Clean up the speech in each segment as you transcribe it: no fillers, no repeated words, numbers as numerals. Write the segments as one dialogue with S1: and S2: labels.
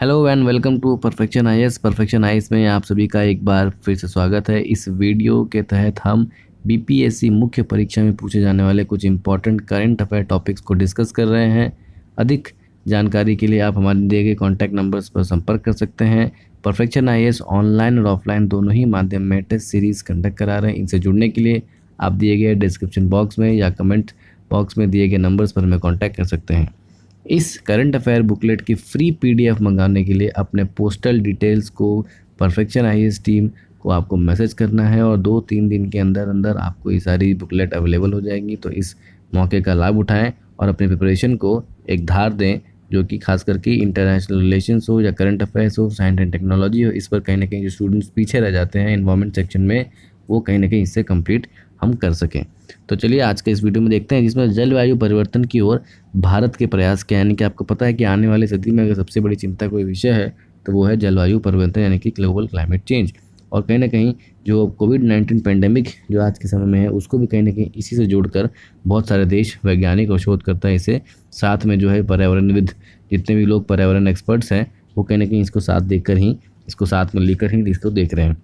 S1: Hello and welcome to perfection IAS. Perfection IAS में आप सभी का एक बार फिर से स्वागत है। इस वीडियो के तहत हम बीपीएससी मुख्य परीक्षा में पूछे जाने वाले कुछ इंपॉर्टेंट करंट अफेयर टॉपिक्स को डिस्कस कर रहे हैं। अधिक जानकारी के लिए आप हमारे दिए गए कॉन्टैक्ट नंबर्स पर संपर्क कर सकते हैं। परफेक्शन आईएएस ऑनलाइन और ऑफलाइन दोनों ही माध्यम में टेस्ट सीरीज़ कंडक्ट करा रहे हैं। इनसे जुड़ने के लिए आप दिए गए डिस्क्रिप्शन बॉक्स में या कमेंट बॉक्स में दिए गए नंबर्स पर हमें कॉन्टैक्ट कर सकते हैं। इस करंट अफेयर बुकलेट की फ्री पीडीएफ मंगाने के लिए अपने पोस्टल डिटेल्स को परफेक्शन आईएएस टीम को आपको मैसेज करना है और 2-3 दिन के अंदर अंदर आपको ये सारी बुकलेट अवेलेबल हो जाएंगी। तो इस मौके का लाभ उठाएं और अपने प्रिपरेशन को एक धार दें, जो कि खास करके इंटरनेशनल रिलेशंस हो या करंट अफेयर्स हो, साइंस एंड टेक्नोलॉजी हो, इस पर कहीं ना कहीं जो स्टूडेंट्स पीछे रह जाते हैं इन्वायरमेंट सेक्शन में, वो कहीं ना कहीं इससे कंप्लीट हम कर सकें। तो चलिए आज के इस वीडियो में देखते हैं, जिसमें जलवायु परिवर्तन की ओर भारत के प्रयास क्या है। यानी कि आपको पता है कि आने वाली सदी में अगर सबसे बड़ी चिंता कोई विषय है तो वो है जलवायु परिवर्तन, यानी कि ग्लोबल क्लाइमेट चेंज। और कहीं ना कहीं जो कोविड-19 पेंडेमिक जो आज के समय में है, उसको भी कहीं ना कहीं इसी से जोड़कर बहुत सारे देश, वैज्ञानिक और शोधकर्ता इसे साथ में जो है पर्यावरणविद, जितने भी लोग पर्यावरण एक्सपर्ट्स हैं, वो कहीं ना कहीं इसको साथ देखकर ही, इसको साथ में लेकर ही इसको देख रहे हैं।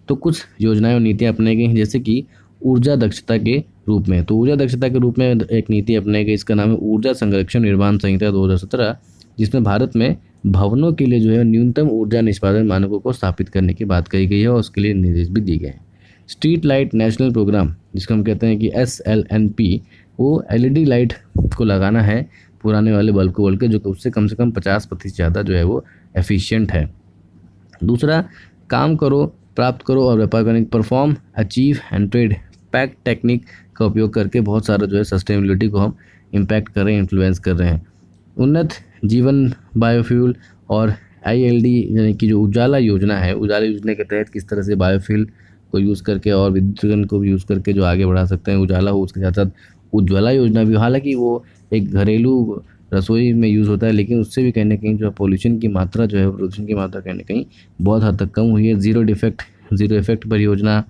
S1: तो कुछ योजनाएं और नीतियाँ अपनाई गई हैं, जैसे कि ऊर्जा दक्षता के रूप में। तो ऊर्जा दक्षता के रूप में एक नीति अपनाई गई, इसका नाम है ऊर्जा संरक्षण निर्माण संहिता 2017, जिसमें भारत में भवनों के लिए जो है न्यूनतम ऊर्जा निष्पादन मानकों को स्थापित करने की बात कही गई है और उसके लिए निर्देश भी दिए गए हैं। स्ट्रीट लाइट नेशनल प्रोग्राम, जिसको हम कहते हैं कि SLNP, वो LED लाइट को लगाना है पुराने वाले बल्ब को बोल के, जो कि उससे कम से कम 50% ज़्यादा जो है वो एफिशिएंट है। दूसरा, काम करो, प्राप्त करो और व्यापार करने, perform, achieve and trade pact technique का उपयोग करके बहुत सारा जो है सस्टेनेबिलिटी को हम इम्पैक्ट कर रहे हैं, इन्फ्लुएंस कर रहे हैं। उन्नत जीवन बायोफ्यूल और ILD यानी कि जो उजाला योजना है, उजाला योजना के तहत किस तरह से बायोफ्यूल को यूज़ करके और विद्युतीकरण को भी यूज़ करके जो आगे बढ़ा सकते हैं। उजाला हो, उसके साथ साथ उज्ज्वला योजना भी, हालांकि वो एक घरेलू रसोई में यूज़ होता है, लेकिन उससे भी कहीं ना कहीं जो पॉल्यूशन की मात्रा जो है, प्रदूषण की मात्रा कहीं ना कहीं बहुत हद तक कम हुई है। ज़ीरो इफेक्ट परियोजना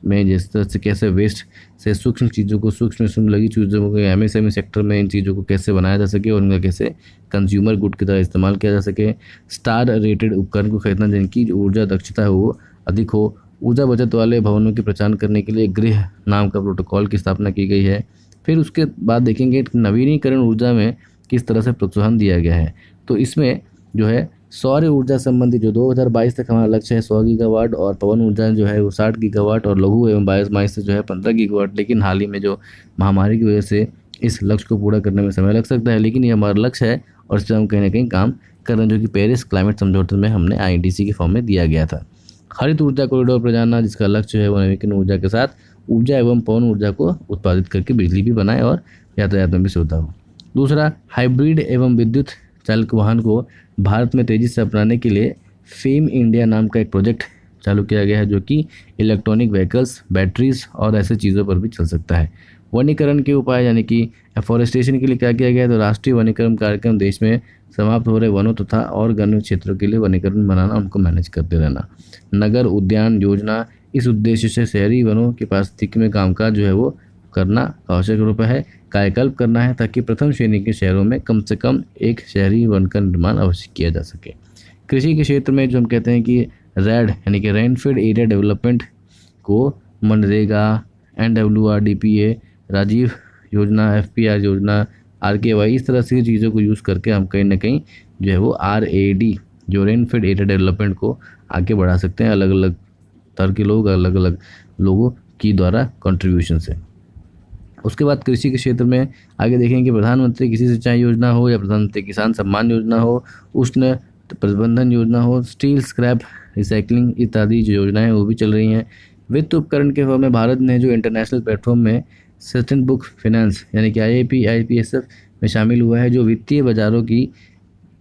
S1: में जिस तरह से कैसे वेस्ट से सूक्ष्म चीज़ों को, सूक्ष्म लगी चीज़ों को MSME सेक्टर में इन चीज़ों को कैसे बनाया जा सके और उनका कैसे कंज्यूमर गुड की तरह इस्तेमाल किया जा सके। स्टार रेटेड उपकरण को खरीदना जिनकी जो ऊर्जा दक्षता है वो अधिक हो। ऊर्जा बचत वाले भवनों की पहचान करने के लिए गृह नाम का प्रोटोकॉल की स्थापना की गई है। फिर उसके बाद देखेंगे नवीनीकरण ऊर्जा में किस तरह से प्रोत्साहन दिया गया है। तो इसमें जो है सौर ऊर्जा संबंधी जो 2022 तक हमारा लक्ष्य है 100 गीगावाट, और पवन ऊर्जा जो है वो 60 गीगावाट, और लघु एवं बायोमास से जो है 15 गीगावाट। लेकिन हाल ही में जो महामारी की वजह से इस लक्ष्य को पूरा करने में समय लग सकता है, लेकिन ये हमारा लक्ष्य है और इस पर हम कहीं ना कहीं काम कर रहे हैं, जो कि पेरिस क्लाइमेट समझौते में हमने INDC के फॉर्म में दिया गया था। हरित ऊर्जा कॉरिडोर पर जाना, जिसका लक्ष्य है वो नवीकरणीय ऊर्जा के साथ ऊर्जा एवं पवन ऊर्जा को उत्पादित करके बिजली भी बनाए और यातायात में भी सुविधा हो। दूसरा, हाइब्रिड एवं विद्युत चालित वाहन को भारत में तेज़ी से अपनाने के लिए फेम इंडिया नाम का एक प्रोजेक्ट चालू किया गया है, जो कि इलेक्ट्रॉनिक व्हीकल्स, बैटरीज और ऐसे चीज़ों पर भी चल सकता है। वनीकरण के उपाय, यानी कि एफॉरेस्टेशन के लिए क्या किया गया है, तो राष्ट्रीय वनीकरण कार्यक्रम देश में समाप्त हो रहे वनों तथा और गन्य क्षेत्रों के लिए वनीकरण बनाना, उनको मैनेज करते रहना। नगर उद्यान योजना, इस उद्देश्य से शहरी वनों की पारिस्थितिकी में कामकाज जो है वो करना आवश्यक रूप है, कायाकल्प करना है, ताकि प्रथम श्रेणी के शहरों में कम से कम एक शहरी वन का निर्माण अवश्य किया जा सके। कृषि के क्षेत्र में जो हम कहते हैं कि RED यानी कि रेनफेड एरिया डेवलपमेंट को मनरेगा, NWRDPA, राजीव योजना, FPR योजना, RKY, इस तरह से चीज़ों को यूज़ करके हम कहीं ना कहीं जो है वो RAD जो रेनफेड एरिया डेवलपमेंट को आगे बढ़ा सकते हैं, अलग अलग तरह के लोग, अलग अलग लोगों की द्वारा कंट्रीब्यूशन से। उसके बाद कृषि के क्षेत्र में आगे देखेंगे कि प्रधानमंत्री कृषि सिंचाई योजना हो या प्रधानमंत्री किसान सम्मान योजना हो, उष्ण प्रबंधन योजना हो, स्टील स्क्रैप रिसाइकलिंग इत्यादि जो योजनाएं हैं वो भी चल रही हैं। वित्त उपकरण के फॉर्म में भारत ने जो इंटरनेशनल प्लेटफॉर्म में सस्टेन बुक फाइनेंस यानी कि IIP-IPSF में शामिल हुआ है, जो वित्तीय बाजारों की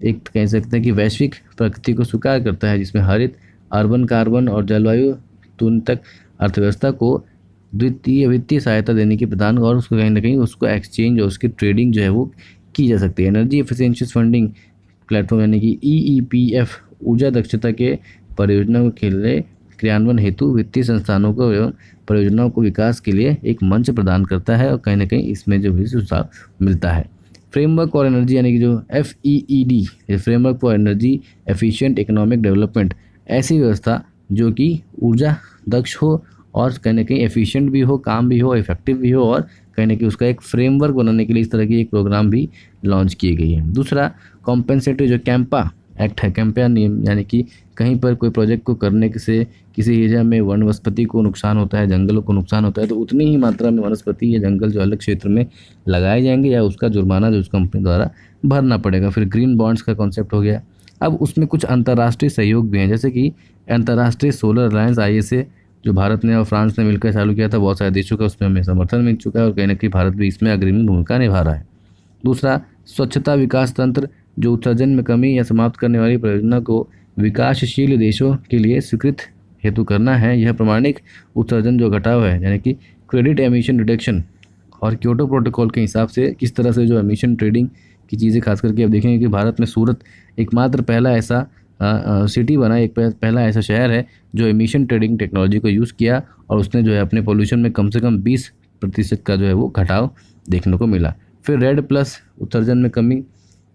S1: एक कह सकते हैं कि वैश्विक प्रकृति को स्वीकार करता है, जिसमें हरित, अर्बन, कार्बन और जलवायु तुलनात्मक अर्थव्यवस्था को द्वितीय वित्तीय सहायता देने की प्रदान, और उसको कहीं ना कहीं उसको एक्सचेंज और उसकी ट्रेडिंग जो है वो की जा सकती है। एनर्जी एफिशिएंसी फंडिंग प्लेटफॉर्म यानी कि EEPF ऊर्जा दक्षता के परियोजनाओं के लिए क्रियान्वयन हेतु वित्तीय संस्थानों को एवं परियोजनाओं को विकास के लिए एक मंच प्रदान करता है, और कहीं ना कहीं इसमें जो भी सुझाव मिलता है। फ्रेमवर्क फॉर एनर्जी यानी कि जो FEED, framework for energy efficient economic development, ऐसी व्यवस्था जो कि ऊर्जा दक्ष हो और कहीं ना कहीं एफिशिएंट भी हो, काम भी हो, इफेक्टिव भी हो, और कहीं ना कहीं उसका एक फ्रेमवर्क बनाने के लिए इस तरह की एक प्रोग्राम भी लॉन्च की गई है। दूसरा कॉम्पेंसेटरी जो कैंपा एक्ट है, कैंपा नियम, यानी कि कहीं पर कोई प्रोजेक्ट को करने से किसी एरिया में वनस्पति को नुकसान होता है, जंगलों को नुकसान होता है, तो उतनी ही मात्रा में वनस्पति या जंगल जो अलग क्षेत्र में लगाए जाएंगे या उसका जुर्माना जो उस कंपनी द्वारा भरना पड़ेगा। फिर ग्रीन बॉन्ड्स का कॉन्सेप्ट हो गया। अब उसमें कुछ अंतर्राष्ट्रीय सहयोग भी हैं, जैसे कि अंतर्राष्ट्रीय सोलर अलायंस ISA जो भारत ने और फ्रांस ने मिलकर चालू किया था, बहुत सारे देशों का उसमें हमें समर्थन मिल चुका है और कहीं ना कहीं भारत भी इसमें अग्रणी भूमिका निभा रहा है। दूसरा स्वच्छता विकास तंत्र जो उत्सर्जन में कमी या समाप्त करने वाली परियोजना को विकासशील देशों के लिए स्वीकृत हेतु करना है। यह प्रमाणिक उत्सर्जन जो घटाव है, यानी कि क्रेडिट एमिशन रिडक्शन और क्योटो प्रोटोकॉल के हिसाब से किस तरह से जो एमिशन ट्रेडिंग की चीज़ें खास करके अब देखेंगे कि भारत में सूरत एकमात्र पहला ऐसा सिटी बना, एक पहला ऐसा शहर है जो एमिशन ट्रेडिंग टेक्नोलॉजी को यूज़ किया और उसने जो है अपने पोल्यूशन में कम से कम 20% का जो है वो घटाव देखने को मिला। फिर रेड प्लस उत्सर्जन में कमी,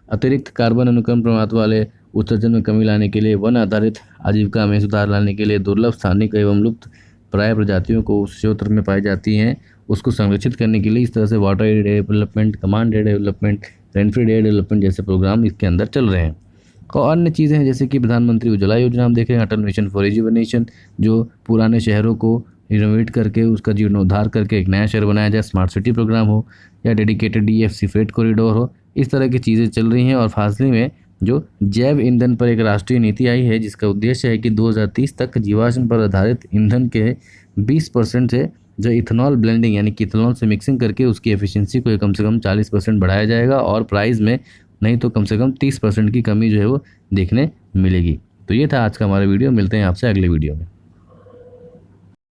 S1: अतिरिक्त कार्बन अनुक्रम प्रमाण वाले उत्सर्जन में कमी लाने के लिए, वन आधारित आजीविका में सुधार लाने के लिए, दुर्लभ स्थानिक एवं लुप्त प्राय प्रजातियों को उस क्षेत्र में पाई जाती हैं उसको संरक्षित करने के लिए इस तरह से water area development, command area development, Renfri area development जैसे प्रोग्राम इसके अंदर चल रहे हैं। और अन्य चीज़ें हैं जैसे कि प्रधानमंत्री उज्ज्वला योजना हम देख रहे हैं, अटल मिशन फॉर रिजुवेनेशन जो पुराने शहरों को रिनोवेट करके उसका जीर्णोद्धार करके एक नया शहर बनाया जाए, स्मार्ट सिटी प्रोग्राम हो या डेडिकेटेड DFC फ्रेट कॉरिडोर हो, इस तरह की चीज़ें चल रही हैं। और फासले में जो जैव ईंधन पर एक राष्ट्रीय नीति आई है जिसका उद्देश्य है कि 2030 तक जीवाश्म पर आधारित ईंधन के 20% से जो इथेनॉल ब्लेंडिंग यानी कि इथेनॉल से मिक्सिंग करके उसकी एफिशिएंसी को कम से कम 40% बढ़ाया जाएगा और प्राइस में नहीं तो कम से कम 30% की कमी जो है वो देखने मिलेगी। तो ये था आज का हमारा वीडियो, मिलते हैं आपसे अगले वीडियो में।